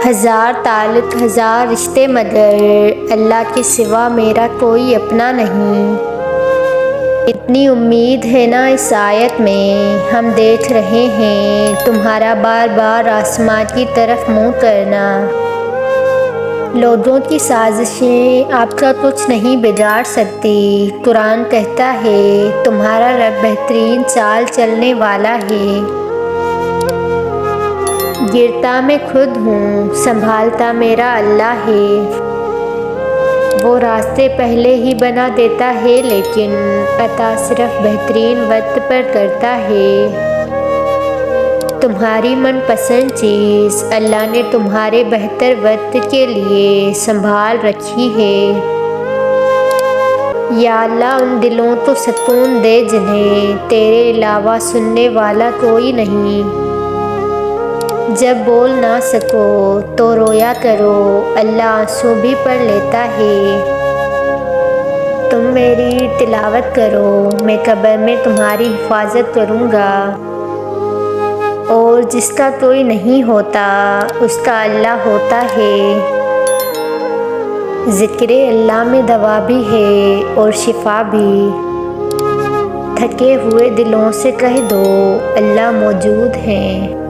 ہزار تعلق ہزار رشتے مگر اللہ کے سوا میرا کوئی اپنا نہیں۔ اتنی امید ہے نا اس آیت میں، ہم دیکھ رہے ہیں تمہارا بار بار آسمان کی طرف منہ کرنا۔ لوگوں کی سازشیں آپ کا کچھ نہیں بگاڑ سکتی۔ قرآن کہتا ہے تمہارا رب بہترین چال چلنے والا ہے۔ گرتا میں خود ہوں، سنبھالتا میرا اللہ ہے۔ وہ راستے پہلے ہی بنا دیتا ہے لیکن عطا صرف بہترین وقت پر کرتا ہے۔ تمہاری من پسند چیز اللہ نے تمہارے بہتر وقت کے لیے سنبھال رکھی ہے۔ یا اللہ ان دلوں کو سکون دے جنہیں تیرے علاوہ سننے والا کوئی نہیں۔ جب بول نہ سکو تو رویا کرو، اللہ آنسو بھی پڑھ لیتا ہے۔ تم میری تلاوت کرو، میں قبر میں تمہاری حفاظت کروں گا۔ اور جس کا کوئی نہیں ہوتا اس کا اللہ ہوتا ہے۔ ذکر اللہ میں دوا بھی ہے اور شفا بھی۔ تھکے ہوئے دلوں سے کہہ دو اللہ موجود ہیں۔